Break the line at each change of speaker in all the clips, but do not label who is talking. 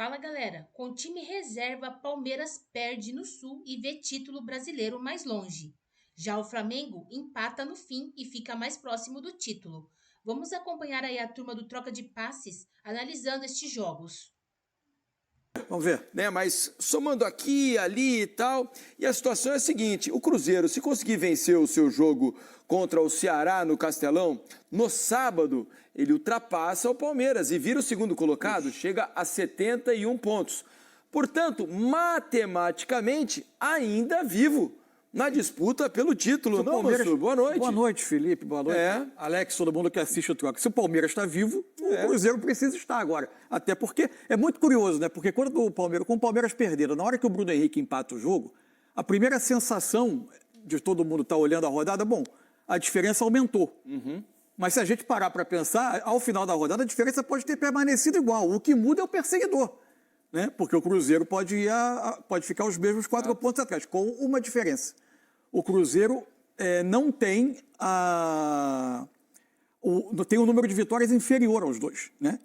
Fala galera, com time reserva, Palmeiras perde no Sul e vê título brasileiro mais longe. Já o Flamengo empata no fim e fica mais próximo do título. Vamos acompanhar aí a turma do Troca de Passes analisando estes jogos.
Vamos ver, né? Mas somando aqui, ali e tal, e a situação é a seguinte: o Cruzeiro, se conseguir vencer o seu jogo contra o Ceará no Castelão, no sábado, ele ultrapassa o Palmeiras e vira o segundo colocado, chega a 71 pontos. Portanto, matematicamente, ainda vivo na disputa pelo título. Não, Mansur? Boa noite.
Boa noite, Felipe. Boa noite. Alex, todo mundo que assiste o Troca. Se o Palmeiras está vivo, o Cruzeiro precisa estar agora. Até porque é muito curioso, né? Porque quando com o Palmeiras perdendo, na hora que o Bruno Henrique empata o jogo, a primeira sensação de todo mundo estar olhando a rodada, bom, a diferença aumentou. Mas se a gente parar para pensar, ao final da rodada, a diferença pode ter permanecido igual. O que muda é o perseguidor, né? Porque o Cruzeiro pode ficar os mesmos 4 pontos atrás, com uma diferença. O Cruzeiro não tem tem um número de vitórias inferior aos dois, né?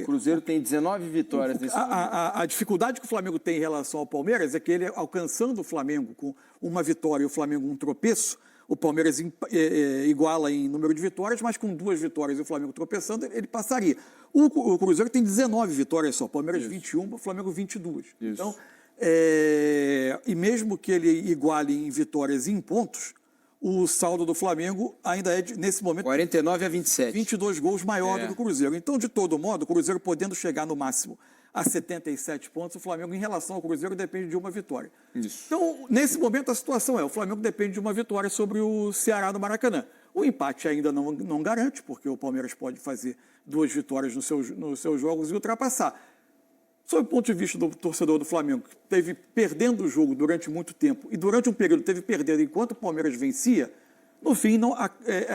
O Cruzeiro tem 19 vitórias nesse momento.
A dificuldade que o Flamengo tem em relação ao Palmeiras é que ele, alcançando o Flamengo com uma vitória e o Flamengo um tropeço, o Palmeiras iguala em número de vitórias, mas com 2 vitórias e o Flamengo tropeçando, ele passaria. O Cruzeiro tem 19 vitórias só, o Palmeiras 21, o Flamengo 22. Isso. Então, e mesmo que ele iguale em vitórias e em pontos, o saldo do Flamengo ainda é, nesse momento,
49 a 27.
22 gols maior do que o Cruzeiro. Então, de todo modo, o Cruzeiro podendo chegar no máximo a 77 pontos, o Flamengo, em relação ao Cruzeiro, depende de uma vitória.
Isso.
Então, nesse momento, a situação o Flamengo depende de uma vitória sobre o Ceará no Maracanã. O empate ainda não garante, porque o Palmeiras pode fazer 2 vitórias nos seus jogos e ultrapassar. Sob o ponto de vista do torcedor do Flamengo, que teve perdendo o jogo durante muito tempo e durante um período teve perdendo enquanto o Palmeiras vencia, no fim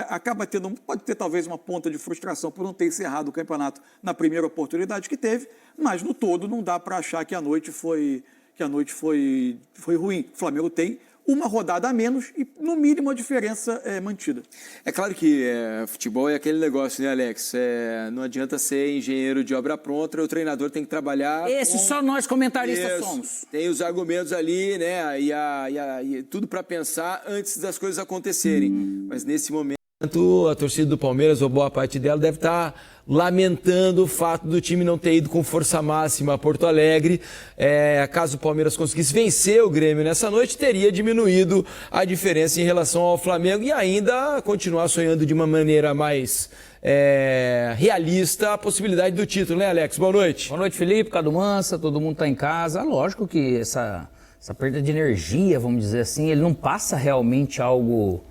acaba pode ter talvez uma ponta de frustração por não ter encerrado o campeonato na primeira oportunidade que teve, mas no todo não dá para achar que a noite foi ruim. O Flamengo tem uma rodada a menos e, no mínimo, a diferença é mantida.
É claro que futebol é aquele negócio, né, Alex? Não adianta ser engenheiro de obra pronta, o treinador tem que trabalhar...
Só nós comentaristas somos.
Tem os argumentos ali, né, e tudo para pensar antes das coisas acontecerem. Mas, nesse momento, a torcida do Palmeiras, ou boa parte dela, deve estar lamentando o fato do time não ter ido com força máxima a Porto Alegre. Caso o Palmeiras conseguisse vencer o Grêmio nessa noite, teria diminuído a diferença em relação ao Flamengo e ainda continuar sonhando de uma maneira mais realista a possibilidade do título, né, Alex? Boa noite.
Boa noite, Felipe, Cadu Mansa, todo mundo está em casa. Lógico que essa perda de energia, vamos dizer assim, ele não passa realmente algo...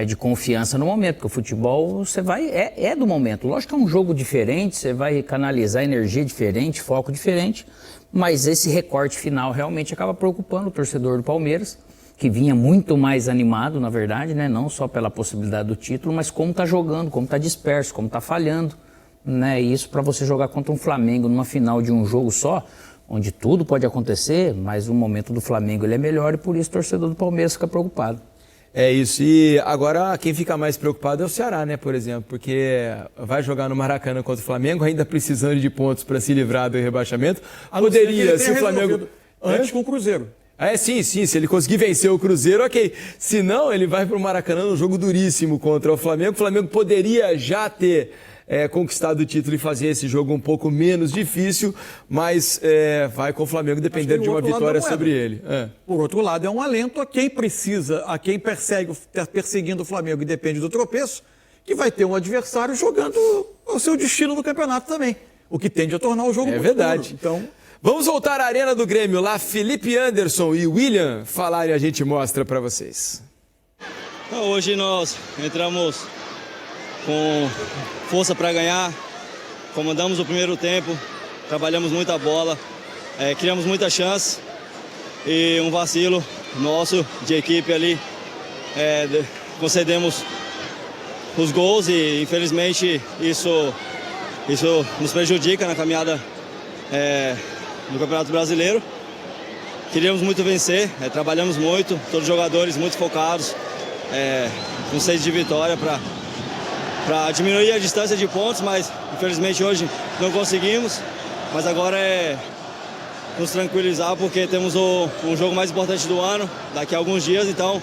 de confiança no momento, porque o futebol você vai do momento. Lógico que é um jogo diferente, você vai canalizar energia diferente, foco diferente, mas esse recorte final realmente acaba preocupando o torcedor do Palmeiras, que vinha muito mais animado, na verdade, né? Não só pela possibilidade do título, mas como está jogando, como está disperso, como está falhando, né? E isso para você jogar contra um Flamengo numa final de um jogo só, onde tudo pode acontecer, mas o momento do Flamengo ele é melhor e por isso o torcedor do Palmeiras fica preocupado.
É isso, e agora quem fica mais preocupado é o Ceará, né, por exemplo, porque vai jogar no Maracanã contra o Flamengo, ainda precisando de pontos para se livrar do rebaixamento. Poderia, se o Flamengo...
Antes com o Cruzeiro.
Sim, se ele conseguir vencer o Cruzeiro, ok. Se não, ele vai para o Maracanã num jogo duríssimo contra o Flamengo. O Flamengo poderia já ter conquistado o título e fazer esse jogo um pouco menos difícil, mas vai com o Flamengo dependendo de uma vitória sobre ele.
Por outro lado, é um alento a quem está perseguindo o Flamengo e depende do tropeço, que vai ter um adversário jogando o seu destino no campeonato também, o que tende a tornar o jogo muito
verdade.
duro. Então,
vamos voltar à Arena do Grêmio, lá Felipe Anderson e William falarem, a gente mostra para vocês.
Hoje nós entramos com força para ganhar, comandamos o primeiro tempo, trabalhamos muita bola, criamos muita chance e um vacilo nosso de equipe ali, concedemos os gols e infelizmente isso nos prejudica na caminhada no Campeonato Brasileiro. Queríamos muito vencer, trabalhamos muito, todos os jogadores muito focados, com sede de vitória para diminuir a distância de pontos, mas infelizmente hoje não conseguimos. Mas agora é nos tranquilizar, porque temos um jogo mais importante do ano, daqui a alguns dias, então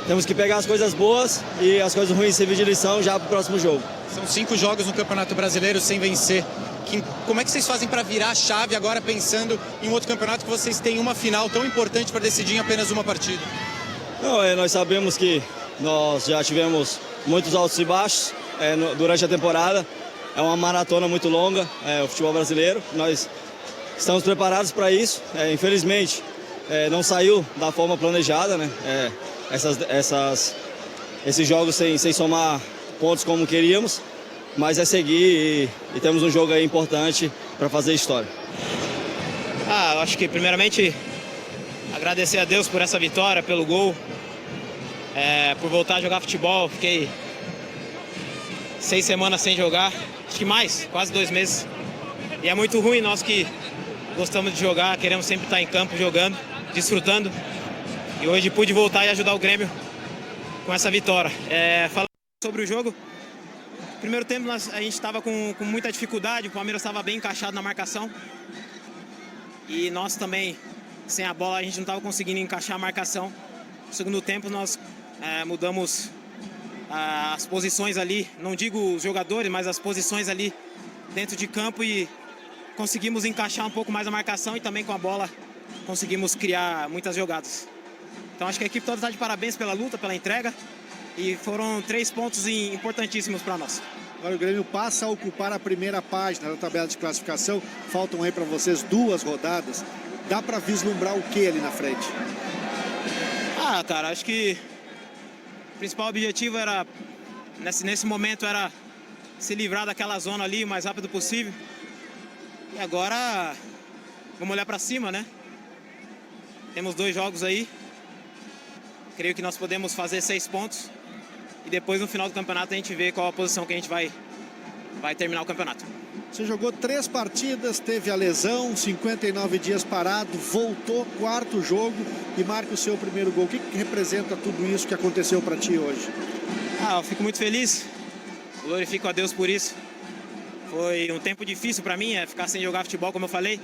temos que pegar as coisas boas e as coisas ruins servir de lição já para o próximo jogo.
São 5 jogos no Campeonato Brasileiro sem vencer. Como é que vocês fazem para virar a chave agora, pensando em outro campeonato que vocês têm uma final tão importante para decidir em apenas uma partida?
Não, nós sabemos que nós já tivemos muitos altos e baixos durante a temporada. É uma maratona muito longa, o futebol brasileiro. Nós estamos preparados para isso. Infelizmente, não saiu da forma planejada, né? Esses jogos sem somar pontos como queríamos, mas é seguir e temos um jogo aí importante para fazer história.
Eu acho que primeiramente agradecer a Deus por essa vitória, pelo gol, por voltar a jogar futebol. Fiquei 6 semanas sem jogar, acho que mais, quase 2 meses. E é muito ruim, nós que gostamos de jogar, queremos sempre estar em campo jogando, desfrutando. E hoje pude voltar e ajudar o Grêmio com essa vitória. Falando sobre o jogo, no primeiro tempo a gente estava com muita dificuldade, o Palmeiras estava bem encaixado na marcação. E nós também, sem a bola, a gente não estava conseguindo encaixar a marcação. No segundo tempo nós mudamos as posições ali, não digo os jogadores, mas as posições ali dentro de campo e conseguimos encaixar um pouco mais a marcação e também com a bola conseguimos criar muitas jogadas. Então acho que a equipe toda está de parabéns pela luta, pela entrega e foram 3 pontos importantíssimos para nós.
Agora o Grêmio passa a ocupar a primeira página da tabela de classificação. Faltam aí para vocês 2 rodadas. Dá para vislumbrar o que ali na frente?
Cara, acho que o principal objetivo era, nesse momento, era se livrar daquela zona ali o mais rápido possível. E agora, vamos olhar para cima, né? Temos 2 jogos aí. Creio que nós podemos fazer 6 pontos. E depois, no final do campeonato, a gente vê qual a posição que a gente vai terminar o campeonato.
Você jogou 3 partidas, teve a lesão, 59 dias parado, voltou, 4º jogo e marca o seu primeiro gol. O que representa tudo isso que aconteceu para ti hoje?
Eu fico muito feliz, glorifico a Deus por isso. Foi um tempo difícil para mim, ficar sem jogar futebol, como eu falei.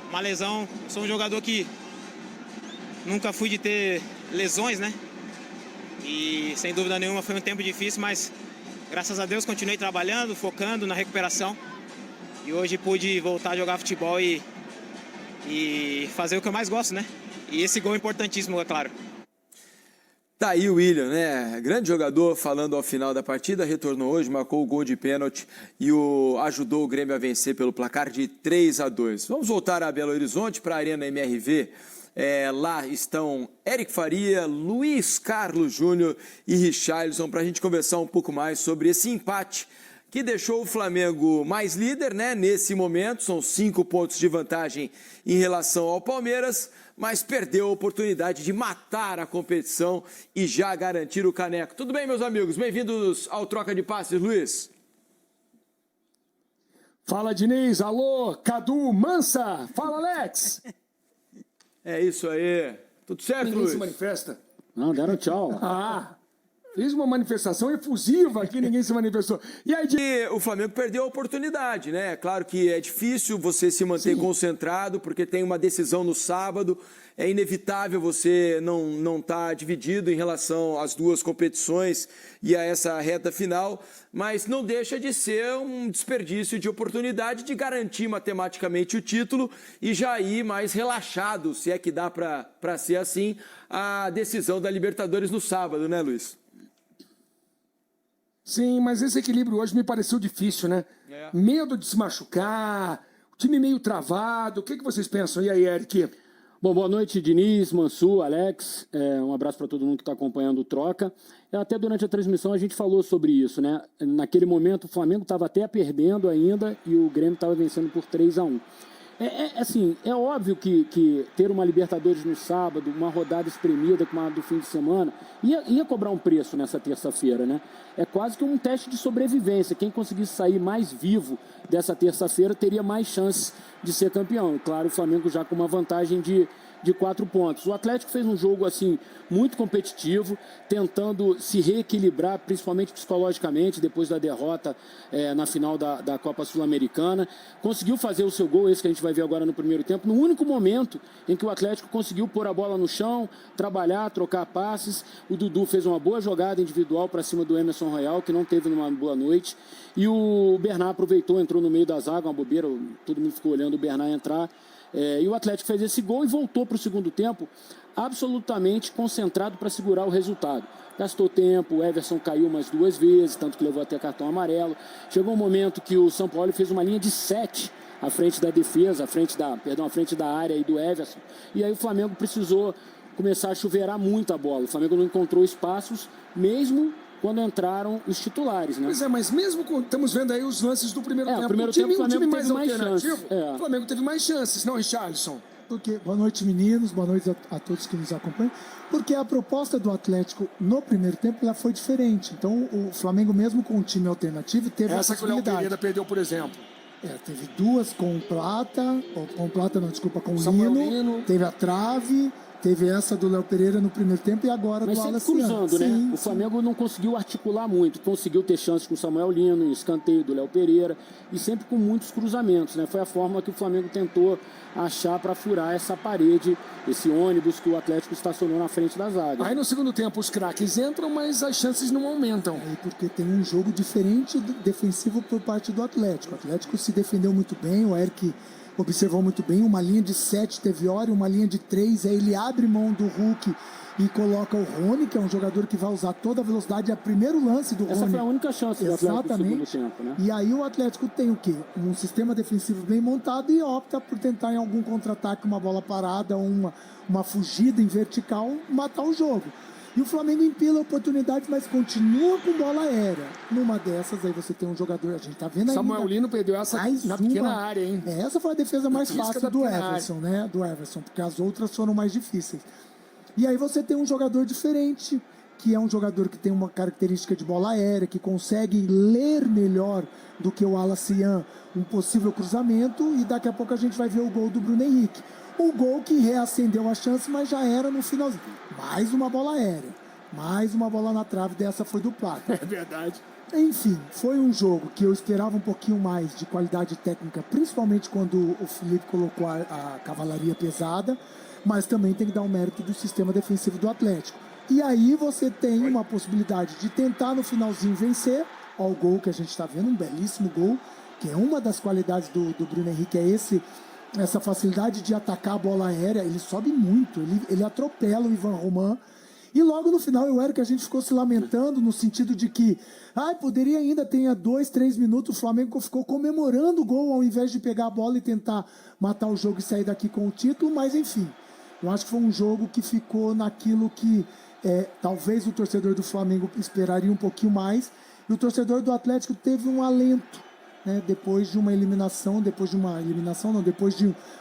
Uma lesão, eu sou um jogador que nunca fui de ter lesões, né? E sem dúvida nenhuma foi um tempo difícil, mas graças a Deus continuei trabalhando, focando na recuperação. E hoje pude voltar a jogar futebol e fazer o que eu mais gosto, né? E esse gol é importantíssimo, é claro.
Tá aí o William, né? Grande jogador, falando ao final da partida, retornou hoje, marcou o gol de pênalti e ajudou o Grêmio a vencer pelo placar de 3-2. Vamos voltar a Belo Horizonte, para a Arena MRV. Lá estão Eric Faria, Luiz Carlos Júnior e Richarlison para a gente conversar um pouco mais sobre esse empate que deixou o Flamengo mais líder, né? Nesse momento, são 5 pontos de vantagem em relação ao Palmeiras, mas perdeu a oportunidade de matar a competição e já garantir o caneco. Tudo bem, meus amigos? Bem-vindos ao Troca de Passes, Luiz.
Fala, Diniz. Alô, Cadu, Mansa. Fala, Alex.
É isso aí. Tudo certo,
Ninguém
Luiz?
se manifesta.
Não, deram tchau.
Fiz uma manifestação efusiva aqui, ninguém se manifestou. E aí,
o Flamengo perdeu a oportunidade, né? Claro que é difícil você se manter concentrado, porque tem uma decisão no sábado. É inevitável você não estar dividido em relação às 2 competições e a essa reta final, mas não deixa de ser um desperdício de oportunidade de garantir matematicamente o título e já ir mais relaxado, se é que dá para ser assim, a decisão da Libertadores no sábado, né, Luiz?
Sim, mas esse equilíbrio hoje me pareceu difícil, né? Medo de se machucar, o time meio travado. O que vocês pensam? E aí, Eric?
Bom, boa noite, Diniz, Mansu, Alex. Um abraço para todo mundo que está acompanhando o Troca. Até durante a transmissão a gente falou sobre isso, né? Naquele momento o Flamengo estava até perdendo ainda e o Grêmio estava vencendo por 3-1. Assim, é óbvio que ter uma Libertadores no sábado, uma rodada espremida como a do fim de semana, ia cobrar um preço nessa terça-feira, né? É quase que um teste de sobrevivência. Quem conseguisse sair mais vivo dessa terça-feira teria mais chance de ser campeão. E claro, o Flamengo já com uma vantagem de de 4 pontos. O Atlético fez um jogo assim muito competitivo, tentando se reequilibrar, principalmente psicologicamente, depois da derrota na final da Copa Sul-Americana. Conseguiu fazer o seu gol, esse que a gente vai ver agora no primeiro tempo, no único momento em que o Atlético conseguiu pôr a bola no chão, trabalhar, trocar passes. O Dudu fez uma boa jogada individual para cima do Emerson Royal, que não teve numa boa noite. E o Bernat aproveitou, entrou no meio da zaga, uma bobeira, todo mundo ficou olhando o Bernat entrar. E o Atlético fez esse gol e voltou para o segundo tempo absolutamente concentrado para segurar o resultado. Gastou tempo, o Everson caiu mais 2 vezes, tanto que levou até cartão amarelo. Chegou um momento que o São Paulo fez uma linha de 7 à frente da defesa, à frente da área e do Everson. E aí o Flamengo precisou começar a chuveirar muito a bola. O Flamengo não encontrou espaços, mesmo quando entraram os titulares, né?
Pois é, mas mesmo estamos vendo aí os lances do primeiro tempo.
O primeiro tempo o Flamengo teve mais chances.
O Flamengo teve mais chances, não, Richarlison?
Porque, boa noite, meninos, boa noite a todos que nos acompanham. Porque a proposta do Atlético no primeiro tempo ela foi diferente. Então, o Flamengo, mesmo com um time alternativo, teve
essa
a
que o Léo
possibilidade.
Pereira perdeu, por exemplo.
Teve 2 com com
Samuel
Lino, teve a trave. Teve essa do Léo Pereira no primeiro tempo e agora
mas
do
sempre
Wallace
cruzando, né?
Sim,
o Flamengo não conseguiu articular muito. Conseguiu ter chances com o Samuel Lino, escanteio do Léo Pereira. E sempre com muitos cruzamentos, né? Foi a forma que o Flamengo tentou achar para furar essa parede, esse ônibus que o Atlético estacionou na frente da zaga.
Aí no segundo tempo os craques entram, mas as chances não aumentam.
Porque tem um jogo diferente defensivo por parte do Atlético. O Atlético se defendeu muito bem, o Eric observou muito bem, uma linha de 7 teve hora, uma linha de 3, aí ele abre mão do Hulk e coloca o Rony, que é um jogador que vai usar toda a velocidade, é o primeiro lance do Rony.
Essa foi a única chance do Atlético no segundo tempo, né?
E aí o Atlético tem o quê? Um sistema defensivo bem montado e opta por tentar em algum contra-ataque, uma bola parada, uma fugida em vertical, matar o jogo. E o Flamengo empila oportunidades, mas continua com bola aérea. Numa dessas, aí você tem um jogador, a gente tá vendo aí.
Samuel Lino perdeu essa na pequena área, hein?
Essa foi a defesa mais fácil do Everson, né? Do Everson, porque as outras foram mais difíceis. E aí você tem um jogador diferente, que é um jogador que tem uma característica de bola aérea, que consegue ler melhor do que o Alacian um possível cruzamento, e daqui a pouco a gente vai ver o gol do Bruno Henrique. O gol que reacendeu a chance, mas já era no finalzinho. Mais uma bola aérea, mais uma bola na trave, dessa foi do Plata.
É verdade.
Enfim, foi um jogo que eu esperava um pouquinho mais de qualidade técnica, principalmente quando o Felipe colocou a cavalaria pesada, mas também tem que dar um mérito do sistema defensivo do Atlético. E aí você tem uma possibilidade de tentar no finalzinho vencer. Olha o gol que a gente está vendo, um belíssimo gol, que é uma das qualidades do Bruno Henrique, essa facilidade de atacar a bola aérea. Ele sobe muito, ele atropela o Ivan Roman. E logo no final, o Eric, a gente ficou se lamentando no sentido de que poderia ainda ter 2, 3 minutos, o Flamengo ficou comemorando o gol ao invés de pegar a bola e tentar matar o jogo e sair daqui com o título, mas enfim, eu acho que foi um jogo que ficou naquilo que talvez o torcedor do Flamengo esperaria um pouquinho mais, e o torcedor do Atlético teve um alento, né, depois de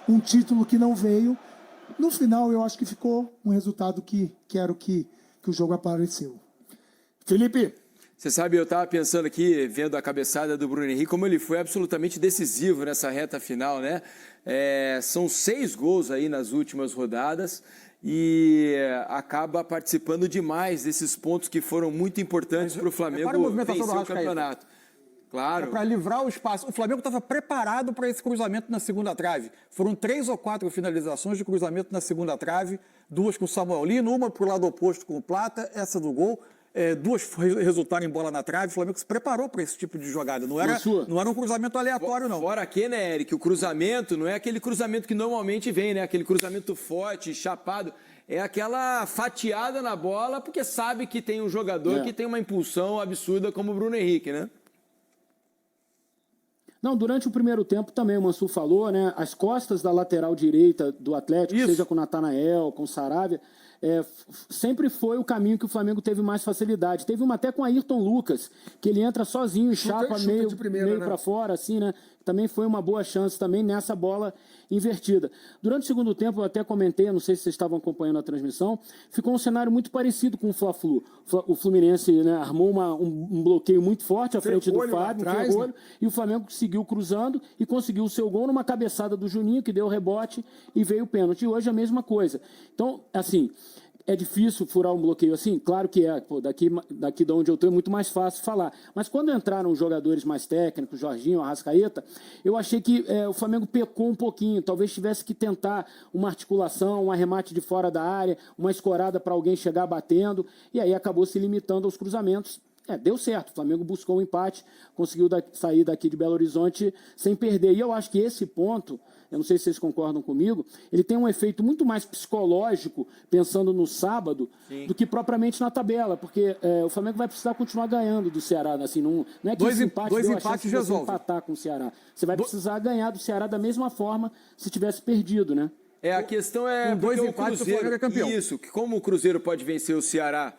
um título que não veio. No final, eu acho que ficou um resultado que era o que o jogo apareceu.
Felipe,
você sabe, eu estava pensando aqui, vendo a cabeçada do Bruno Henrique, como ele foi absolutamente decisivo nessa reta final, né? São 6 gols aí nas últimas rodadas e acaba participando demais desses pontos que foram muito importantes para o Flamengo vencer o campeonato. Claro.
Para livrar o espaço. O Flamengo estava preparado para esse cruzamento na segunda trave. Foram 3 ou 4 finalizações de cruzamento na segunda trave, 2 com o Samuel Lino, uma para o lado oposto com o Plata, essa do gol. 2 resultaram em bola na trave. O Flamengo se preparou para esse tipo de jogada. Não era um cruzamento aleatório, não.
Fora aqui, né, Eric? O cruzamento não é aquele cruzamento que normalmente vem, né? Aquele cruzamento forte, chapado. É aquela fatiada na bola, porque sabe que tem um jogador que tem uma impulsão absurda como o Bruno Henrique, né?
Não, durante o primeiro tempo também o Mansur falou, né? As costas da lateral direita do Atlético, seja com o Natanael, com o Saravia, sempre foi o caminho que o Flamengo teve mais facilidade. Teve uma até com o Ayrton Lucas, que ele entra sozinho e chapa meio
né?
para fora, assim, né? também foi uma boa chance também nessa bola invertida. Durante o segundo tempo, eu até comentei, não sei se vocês estavam acompanhando a transmissão, ficou um cenário muito parecido com o Fla-Flu. O Fluminense, né, armou um bloqueio muito forte à frente do Fábio, e o Flamengo seguiu cruzando e conseguiu o seu gol numa cabeçada do Juninho, que deu o rebote e veio o pênalti. E hoje a mesma coisa. Então, assim, é difícil furar um bloqueio assim? Claro que é. Pô, daqui de onde eu estou é muito mais fácil falar. Mas quando entraram os jogadores mais técnicos, Jorginho, Arrascaeta, eu achei que o Flamengo pecou um pouquinho. Talvez tivesse que tentar uma articulação, um arremate de fora da área, uma escorada para alguém chegar batendo. E aí acabou se limitando aos cruzamentos. Deu certo. O Flamengo buscou o empate, conseguiu sair daqui de Belo Horizonte sem perder. E eu acho que esse ponto, eu não sei se vocês concordam comigo, ele tem um efeito muito mais psicológico, pensando no sábado, do que propriamente na tabela, porque o Flamengo vai precisar continuar ganhando do Ceará. Assim, não é que esse empate deu a chance de você empatar com o Ceará. Você vai precisar ganhar do Ceará da mesma forma se tivesse perdido, né?
A questão é...
Com 2 empates, o Flamengo é campeão.
Isso, que como o Cruzeiro pode vencer o Ceará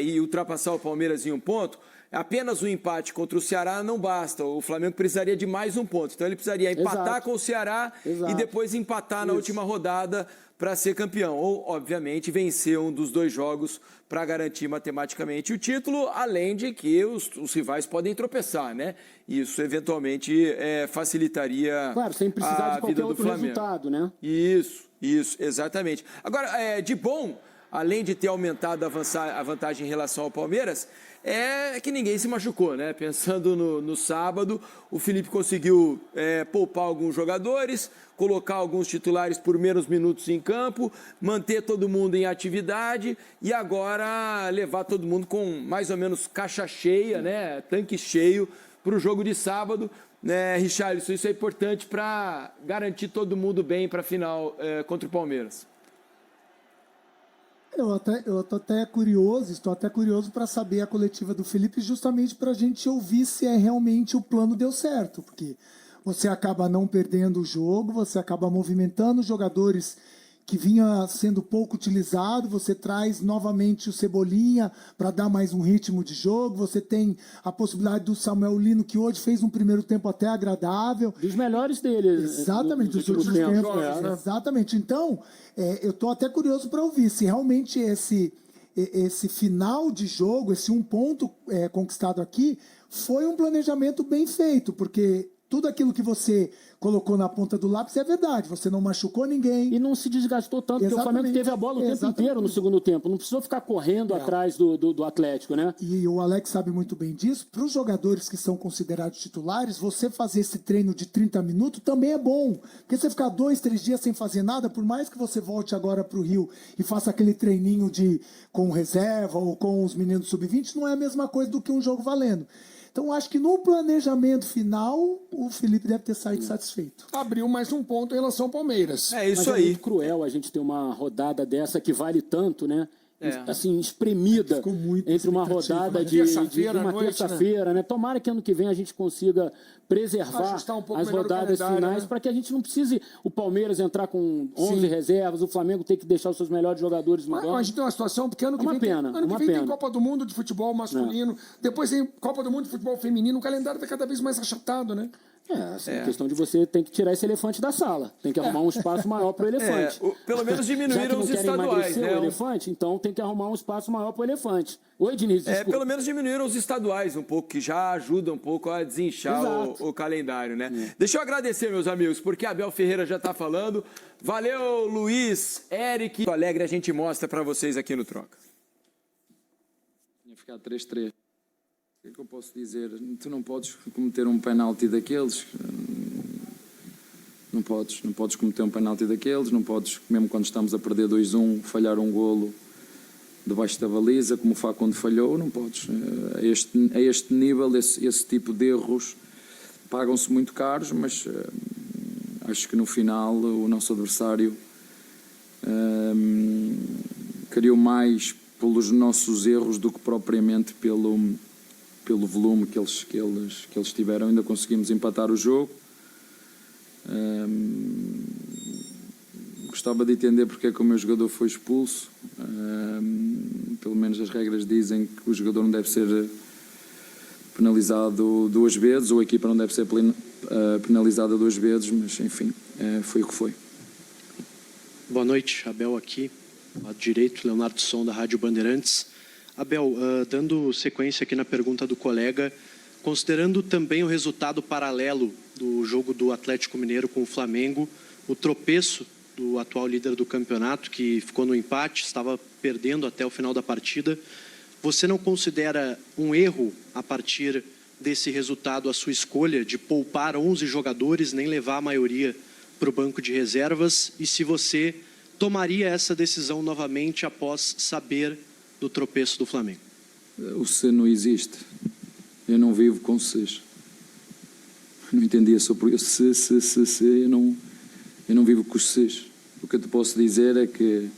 e ultrapassar o Palmeiras em um ponto, apenas um empate contra o Ceará não basta. O Flamengo precisaria de mais um ponto. Então ele precisaria empatar com o Ceará e depois empatar na última rodada para ser campeão. Ou, obviamente, vencer um dos 2 jogos para garantir matematicamente o título, além de que os rivais podem tropeçar, né? Isso, eventualmente, facilitaria
sem precisar de qualquer outro resultado, né?
Isso, exatamente. Agora, de bom, além de ter aumentado a vantagem em relação ao Palmeiras, é que ninguém se machucou, né? Pensando no sábado, o Felipe conseguiu poupar alguns jogadores, colocar alguns titulares por menos minutos em campo, manter todo mundo em atividade e agora levar todo mundo com mais ou menos caixa cheia, né? Tanque cheio para o jogo de sábado. Richarlison, isso é importante para garantir todo mundo bem para a final contra o Palmeiras.
Estou até curioso para saber a coletiva do Felipe, justamente para a gente ouvir se realmente o plano deu certo, porque você acaba não perdendo o jogo, você acaba movimentando os jogadores que vinha sendo pouco utilizado, você traz novamente o Cebolinha para dar mais um ritmo de jogo, você tem a possibilidade do Samuel Lino, que hoje fez um primeiro tempo até agradável.
Dos melhores dele.
Exatamente, dos últimos tempos. Exatamente. Então, eu estou até curioso para ouvir se realmente esse final de jogo, esse um ponto conquistado aqui, foi um planejamento bem feito, porque tudo aquilo que você colocou na ponta do lápis é verdade. Você não machucou ninguém.
E não se desgastou tanto, porque o Flamengo teve a bola o tempo inteiro no segundo tempo. Não precisou ficar correndo atrás do Atlético, né?
E o Alex sabe muito bem disso. Para os jogadores que são considerados titulares, você fazer esse treino de 30 minutos também é bom. Porque você ficar 2, 3 dias sem fazer nada, por mais que você volte agora para o Rio e faça aquele treininho com reserva ou com os meninos sub-20, não é a mesma coisa do que um jogo valendo. Então, acho que no planejamento final, o Felipe deve ter saído satisfeito.
Abriu mais um ponto em relação ao Palmeiras.
Mas é muito cruel a gente ter uma rodada dessa que vale tanto, né? Assim, espremida entre uma rodada de uma terça-feira, né? Tomara que ano que vem a gente consiga preservar as rodadas finais, para que a gente não precise o Palmeiras entrar com 11 reservas, o Flamengo ter que deixar os seus melhores jogadores no banco.
Mas a gente tem uma situação, porque ano que vem tem Copa do Mundo de futebol masculino, depois tem Copa do Mundo de futebol feminino, o calendário está cada vez mais achatado, né?
Questão de você tem que tirar esse elefante da sala. Tem que arrumar um espaço maior para o elefante.
Pelo menos diminuíram os estaduais, né?
O elefante, então tem que arrumar um espaço maior para o elefante. Oi, Diniz, desculpa.
Pelo menos diminuíram os estaduais um pouco, que já ajuda um pouco a desinchar o calendário, né? Deixa eu agradecer, meus amigos, porque a Abel Ferreira já está falando. Valeu, Luiz, Eric. Alegre a gente mostra para vocês aqui no Troca.
Tinha ficado 3-3. O que eu posso dizer? Tu não podes cometer um penalti daqueles. Não podes cometer um penalti daqueles. Não podes, mesmo quando estamos a perder 2-1, falhar um golo debaixo da baliza, como o Facundo falhou. Não podes. A este nível, esse tipo de erros pagam-se muito caros, mas acho que no final o nosso adversário criou mais pelos nossos erros do que propriamente pelo volume que eles tiveram. Ainda conseguimos empatar o jogo. Gostava de entender porque é que o meu jogador foi expulso. Pelo menos as regras dizem que o jogador não deve ser penalizado 2 vezes, ou a equipa não deve ser penalizada 2 vezes, mas enfim, foi o que foi.
Boa noite, Abel aqui, lado direito, Leonardo Som, da Rádio Bandeirantes. Abel, dando sequência aqui na pergunta do colega, considerando também o resultado paralelo do jogo do Atlético Mineiro com o Flamengo, o tropeço do atual líder do campeonato, que ficou no empate, estava perdendo até o final da partida, você não considera um erro, a partir desse resultado, a sua escolha de poupar 11 jogadores, nem levar a maioria para o banco de reservas, e se você tomaria essa decisão novamente após saber do tropeço do Flamengo?
O se não existe. Eu não vivo com ses. Não entendia sobre isso. Eu não vivo com os ses. O que eu te posso dizer é que,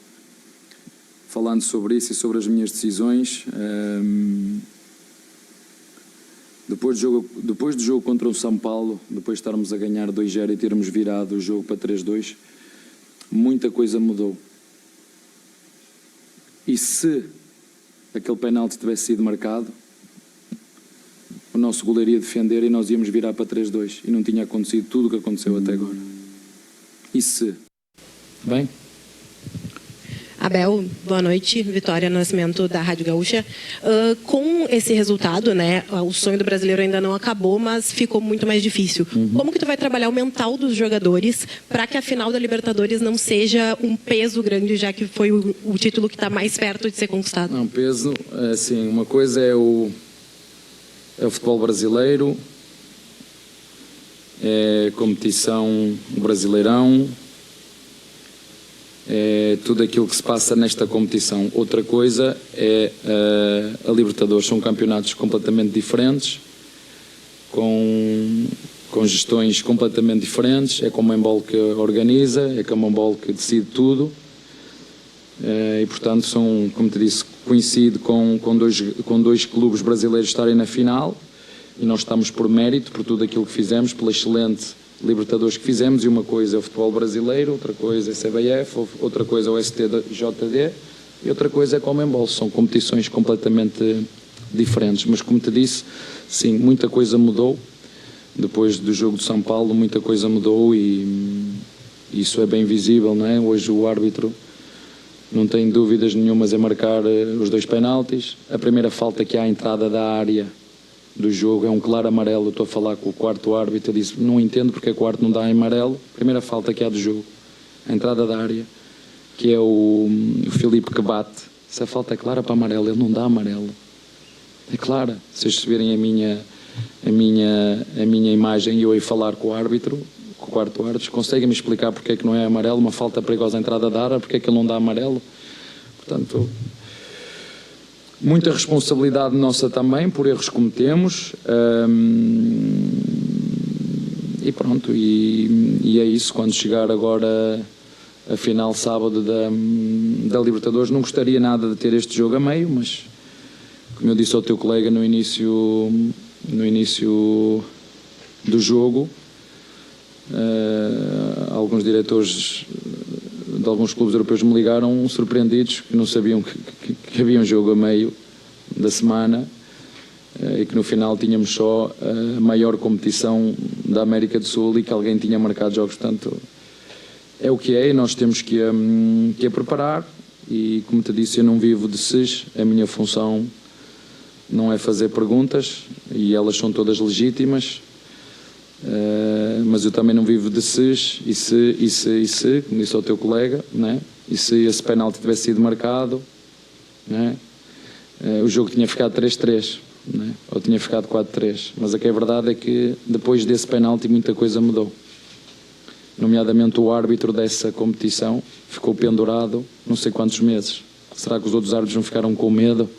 falando sobre isso e sobre as minhas decisões, depois do jogo contra o São Paulo, depois de estarmos a ganhar 2-0 e termos virado o jogo para 3-2, muita coisa mudou. E se aquele penalti tivesse sido marcado, o nosso goleiro ia defender e nós íamos virar para 3-2 e não tinha acontecido tudo o que aconteceu até agora. E se? Bem?
Abel, boa noite. Vitória Nascimento, da Rádio Gaúcha. Com esse resultado, né, o sonho do brasileiro ainda não acabou, mas ficou muito mais difícil. Como que tu vai trabalhar o mental dos jogadores para que a final da Libertadores não seja um peso grande, já que foi o título que está mais perto de ser conquistado?
Não, peso, assim, uma coisa é o futebol brasileiro, é competição, o Brasileirão, é tudo aquilo que se passa nesta competição. Outra coisa é a Libertadores. São campeonatos completamente diferentes, com gestões completamente diferentes. É a Conmebol que organiza, é a Conmebol que decide tudo. E, portanto, como te disse, coincide com dois clubes brasileiros estarem na final, e nós estamos por mérito, por tudo aquilo que fizemos, pela excelente Libertadores que fizemos, e uma coisa é o futebol brasileiro, outra coisa é a CBF, outra coisa é o STJD e outra coisa é a Conmebol. São competições completamente diferentes, mas como te disse, sim, muita coisa mudou. Depois do jogo de São Paulo, muita coisa mudou, e isso é bem visível, não é? Hoje o árbitro não tem dúvidas nenhumas em marcar os 2 penaltis. A primeira falta que há à entrada da área do jogo é um claro amarelo. Eu estou a falar com o quarto árbitro, ele disse, não entendo porque o quarto não dá amarelo. Primeira falta que há do jogo, a entrada da área, que é o Filipe que bate. Se a falta é clara para amarelo, ele não dá amarelo. É clara. Se vocês verem a minha imagem e eu ir falar com o árbitro, com o quarto árbitro, conseguem-me explicar porque é que não é amarelo, uma falta perigosa à entrada da área, porque é que ele não dá amarelo? Portanto, muita responsabilidade nossa também por erros que cometemos, e pronto, e é isso. Quando chegar agora a final sábado da Libertadores, não gostaria nada de ter este jogo a meio, mas como eu disse ao teu colega no início do jogo, alguns diretores de alguns clubes europeus me ligaram surpreendidos, que não sabiam que havia um jogo a meio da semana, e que no final tínhamos só a maior competição da América do Sul e que alguém tinha marcado jogos. Portanto, é o que é, e nós temos que a preparar. E como te disse, eu não vivo de ses. A minha função não é fazer perguntas, e elas são todas legítimas, mas eu também não vivo de ses. E se, como disse ao teu colega, né? E se esse penalti tivesse sido marcado, né? O jogo tinha ficado 3-3, né? Ou tinha ficado 4-3. Mas a que é verdade é que depois desse penalti muita coisa mudou. Nomeadamente o árbitro dessa competição ficou pendurado não sei quantos meses. Será que os outros árbitros não ficaram com medo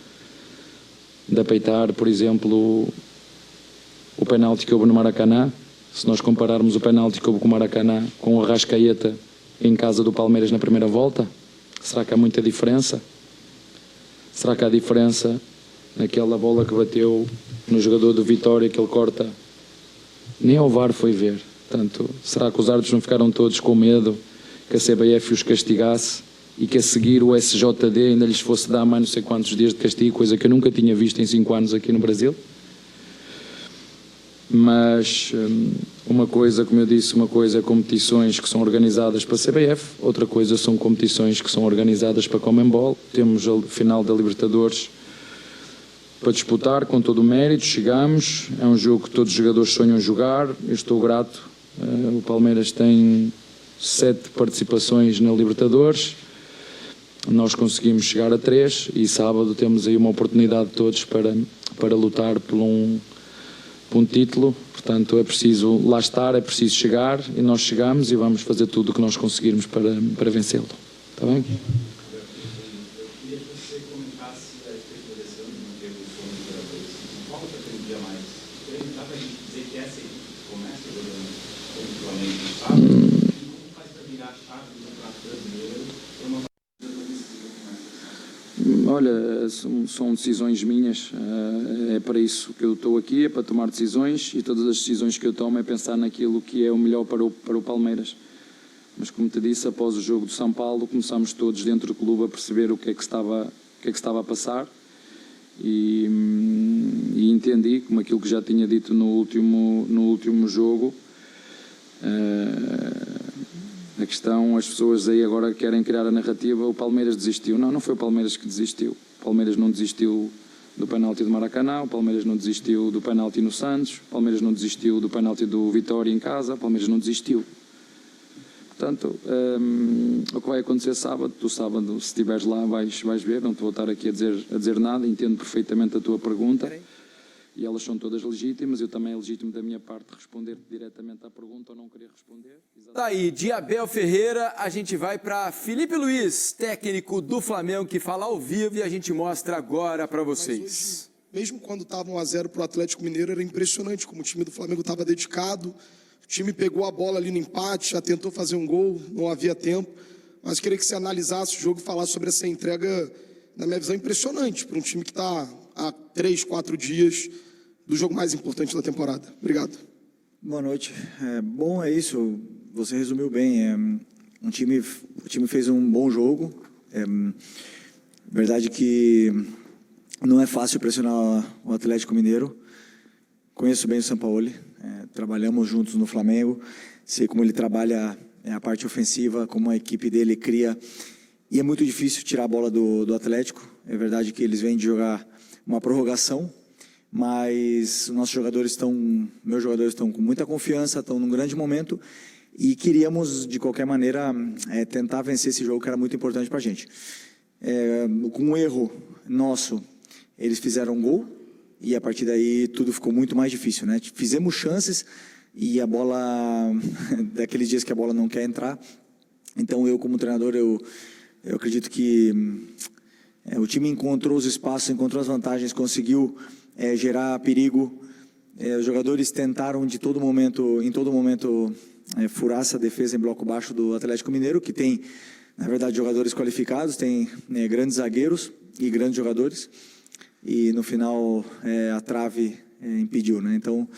de apeitar, por exemplo, o penalti que houve no Maracanã? Se nós compararmos o penalti que houve com o Maracanã com o Arrascaeta em casa do Palmeiras na primeira volta, será que há muita diferença? Será que há diferença naquela bola que bateu no jogador do Vitória, que ele corta? Nem ao VAR foi ver. Portanto, será que os árbitros não ficaram todos com medo que a CBF os castigasse e que a seguir o SJD ainda lhes fosse dar mais não sei quantos dias de castigo, coisa que eu nunca tinha visto em 5 anos aqui no Brasil? mas uma coisa, como eu disse, uma coisa é competições que são organizadas para a CBF, outra coisa são competições que são organizadas para a Conmebol. Temos a final da Libertadores para disputar com todo o mérito, chegamos, é um jogo que todos os jogadores sonham jogar, eu estou grato. O Palmeiras tem 7 participações na Libertadores, nós conseguimos chegar a 3 e sábado temos aí uma oportunidade de todos para lutar por um título. Portanto, é preciso lá estar, é preciso chegar, e nós chegamos e vamos fazer tudo o que nós conseguirmos para vencê-lo. Está bem? Olha, são decisões minhas, é para isso que eu estou aqui, é para tomar decisões, e todas as decisões que eu tomo é pensar naquilo que é o melhor para o Palmeiras. Mas, como te disse, após o jogo de São Paulo, começámos todos dentro do clube a perceber o que é que estava a passar, e entendi, como aquilo que já tinha dito no último jogo, a questão, as pessoas aí agora querem criar a narrativa, o Palmeiras desistiu. Não foi o Palmeiras que desistiu. O Palmeiras não desistiu do penalti do Maracanã, o Palmeiras não desistiu do penalti no Santos, o Palmeiras não desistiu do penalti do Vitória em casa, o Palmeiras não desistiu. Portanto, o que vai acontecer sábado, tu sábado, se estiveres lá, vais ver, não te vou estar aqui a dizer nada, entendo perfeitamente a tua pergunta. E elas são todas legítimas, eu também é legítimo da minha parte responder diretamente à pergunta ou não querer responder.
Tá aí, de Abel Ferreira, a gente vai para Felipe Luiz, técnico do Flamengo, que fala ao vivo e a gente mostra agora para vocês.
Hoje, mesmo quando estava 1-0 para o Atlético Mineiro, era impressionante como o time do Flamengo estava dedicado, o time pegou a bola ali no empate, já tentou fazer um gol, não havia tempo, mas queria que você analisasse o jogo e falasse sobre essa entrega, na minha visão, impressionante para um time que está há 3, 4 dias do jogo mais importante da temporada. Obrigado.
Boa noite. Bom, é isso. Você resumiu bem. O time fez um bom jogo. Verdade que não é fácil pressionar o Atlético Mineiro. Conheço bem o Sampaoli. Trabalhamos juntos no Flamengo. Sei como ele trabalha a parte ofensiva, como a equipe dele cria. E é muito difícil tirar a bola do Atlético. É verdade que eles vêm de jogar uma prorrogação, mas meus jogadores estão com muita confiança, estão num grande momento e queríamos, de qualquer maneira, tentar vencer esse jogo que era muito importante para a gente. Com um erro nosso, eles fizeram um gol e a partir daí tudo ficou muito mais difícil, né? Fizemos chances e a bola, daqueles dias que a bola não quer entrar, então eu como treinador, eu acredito que o time encontrou os espaços, encontrou as vantagens, conseguiu gerar perigo. Os jogadores tentaram em todo momento, furar essa defesa em bloco baixo do Atlético Mineiro, que tem, na verdade, jogadores qualificados, tem grandes zagueiros e grandes jogadores. E no final a trave impediu, né? Então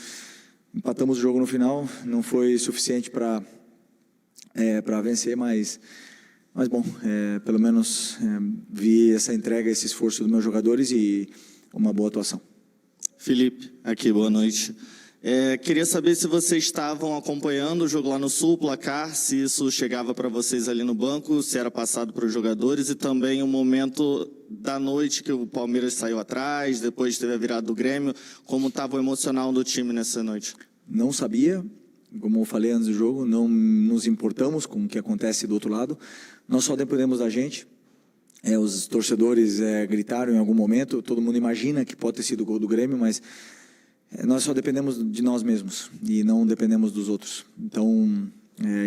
empatamos o jogo no final, não foi suficiente para vencer, mas bom, pelo menos vi essa entrega, esse esforço dos meus jogadores e uma boa atuação.
Felipe, aqui, boa noite. Queria saber se vocês estavam acompanhando o jogo lá no Sul, o placar, se isso chegava para vocês ali no banco, se era passado para os jogadores, e também o momento da noite que o Palmeiras saiu atrás, depois teve a virada do Grêmio, como estava o emocional do time nessa noite?
Não sabia, como eu falei antes do jogo, não nos importamos com o que acontece do outro lado, nós só dependemos da gente. Os torcedores gritaram em algum momento, todo mundo imagina que pode ter sido o gol do Grêmio, mas nós só dependemos de nós mesmos e não dependemos dos outros. Então,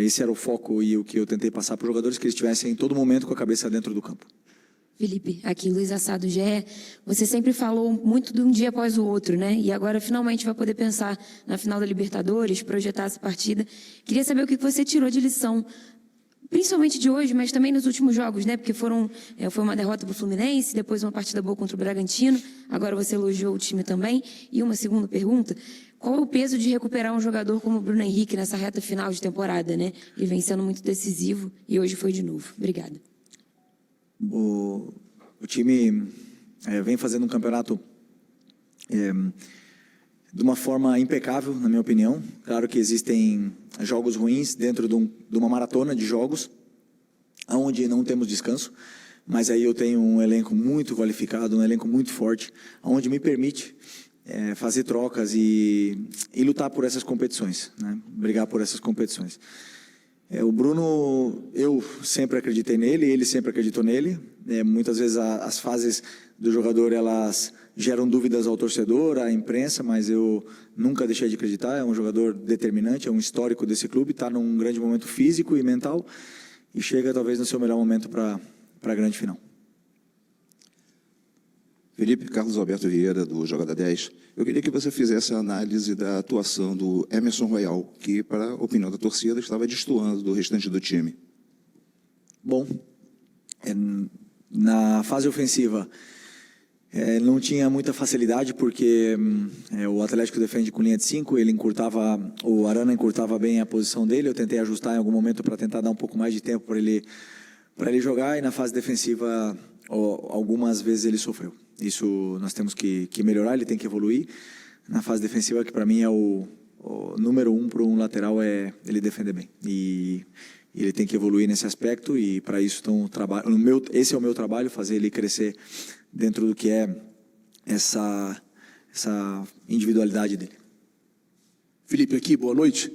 esse era o foco e o que eu tentei passar para os jogadores, que eles estivessem em todo momento com a cabeça dentro do campo.
Felipe, aqui Luiz Assado GE, você sempre falou muito de um dia após o outro, né? E agora finalmente vai poder pensar na final da Libertadores, projetar essa partida. Queria saber o que você tirou de lição, principalmente de hoje, mas também nos últimos jogos, né? Porque foi uma derrota para o Fluminense, depois uma partida boa contra o Bragantino, agora você elogiou o time também. E uma segunda pergunta, qual é o peso de recuperar um jogador como o Bruno Henrique nessa reta final de temporada, né? Ele vem sendo muito decisivo e hoje foi de novo. Obrigada.
O time vem fazendo um campeonato de uma forma impecável, na minha opinião. Claro que existem jogos ruins dentro de uma maratona de jogos, onde não temos descanso, mas aí eu tenho um elenco muito qualificado, um elenco muito forte, onde me permite fazer trocas e lutar por essas competições, né? Brigar por essas competições. O Bruno, eu sempre acreditei nele, ele sempre acreditou nele. Muitas vezes as fases do jogador, elas geram dúvidas ao torcedor, à imprensa, mas eu nunca deixei de acreditar. É um jogador determinante, é um histórico desse clube, está num grande momento físico e mental e chega talvez no seu melhor momento para a grande final.
Felipe, Carlos Alberto Vieira, do Jogada 10. Eu queria que você fizesse a análise da atuação do Emerson Royal, que, para a opinião da torcida, estava destoando do restante do time.
Bom, na fase ofensiva, não tinha muita facilidade, porque o Atlético defende com linha de 5, o Arana encurtava bem a posição dele, eu tentei ajustar em algum momento para tentar dar um pouco mais de tempo para ele jogar, e na fase defensiva, algumas vezes ele sofreu. Isso nós temos que melhorar, ele tem que evoluir. Na fase defensiva, que para mim é o número 1 para um lateral, é ele defender bem. E ele tem que evoluir nesse aspecto, e para isso esse é o meu trabalho, fazer ele crescer dentro do que é essa individualidade dele.
Felipe aqui, boa noite.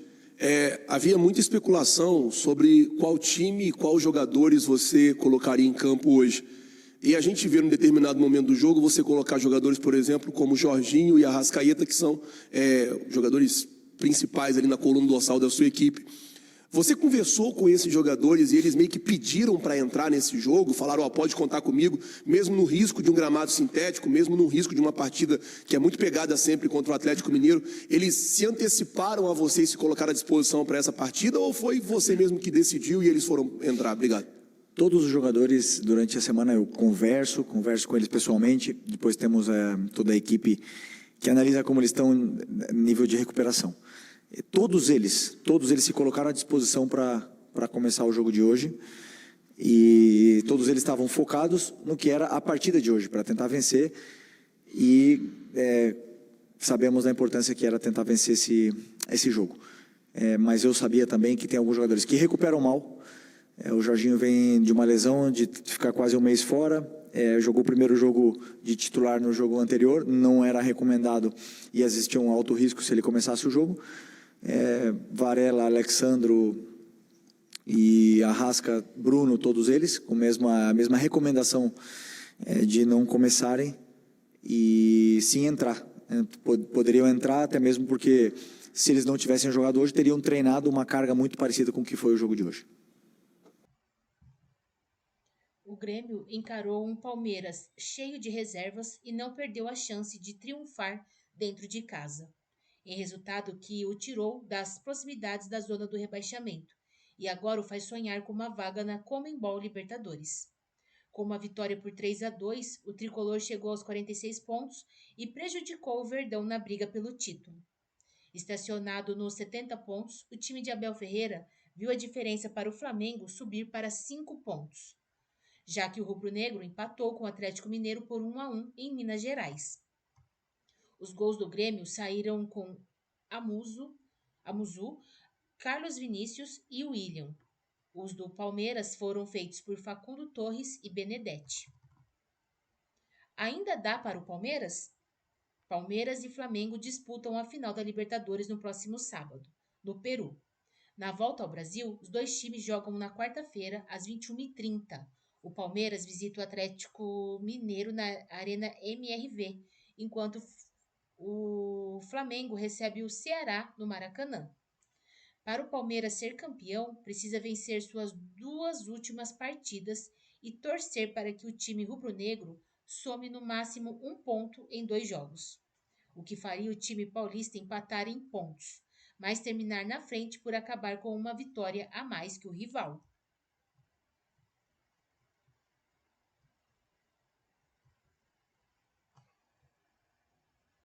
Havia muita especulação sobre qual time e quais jogadores você colocaria em campo hoje. E a gente vê, num determinado momento do jogo, você colocar jogadores, por exemplo, como Jorginho e Arrascaeta, que são jogadores principais ali na coluna dorsal da sua equipe. Você conversou com esses jogadores e eles meio que pediram para entrar nesse jogo, falaram, pode contar comigo, mesmo no risco de um gramado sintético, mesmo no risco de uma partida que é muito pegada sempre contra o Atlético Mineiro, eles se anteciparam a você e se colocaram à disposição para essa partida, ou foi você mesmo que decidiu e eles foram entrar? Obrigado.
Todos os jogadores, durante a semana, eu converso com eles pessoalmente. Depois temos toda a equipe que analisa como eles estão no nível de recuperação. Todos eles se colocaram à disposição para começar o jogo de hoje. E todos eles estavam focados no que era a partida de hoje, para tentar vencer. E sabemos da importância que era tentar vencer esse jogo. Mas eu sabia também que tem alguns jogadores que recuperam mal. O Jorginho vem de uma lesão, de ficar quase um mês fora, jogou o primeiro jogo de titular no jogo anterior, não era recomendado e existia um alto risco se ele começasse o jogo. Varela, Alexandro e Arrasca, Bruno, todos eles, com a mesma recomendação de não começarem e sim entrar. Poderiam entrar até mesmo porque, se eles não tivessem jogado hoje, teriam treinado uma carga muito parecida com o que foi o jogo de hoje.
O Grêmio encarou um Palmeiras cheio de reservas e não perdeu a chance de triunfar dentro de casa, em resultado que o tirou das proximidades da zona do rebaixamento e agora o faz sonhar com uma vaga na Conmebol Libertadores. Com uma vitória por 3-2, o tricolor chegou aos 46 pontos e prejudicou o Verdão na briga pelo título. Estacionado nos 70 pontos, o time de Abel Ferreira viu a diferença para o Flamengo subir para 5 pontos, já que o rubro-negro empatou com o Atlético Mineiro por 1-1 em Minas Gerais. Os gols do Grêmio saíram com Amuzu, Carlos Vinícius e William. Os do Palmeiras foram feitos por Facundo Torres e Benedetti. Ainda dá para o Palmeiras? Palmeiras e Flamengo disputam a final da Libertadores no próximo sábado, no Peru. Na volta ao Brasil, os dois times jogam na quarta-feira, às 21h30. O Palmeiras visita o Atlético Mineiro na Arena MRV, enquanto o Flamengo recebe o Ceará no Maracanã. Para o Palmeiras ser campeão, precisa vencer suas 2 últimas partidas e torcer para que o time rubro-negro some no máximo 1 ponto em 2 jogos, o que faria o time paulista empatar em pontos, mas terminar na frente por acabar com uma vitória a mais que o rival.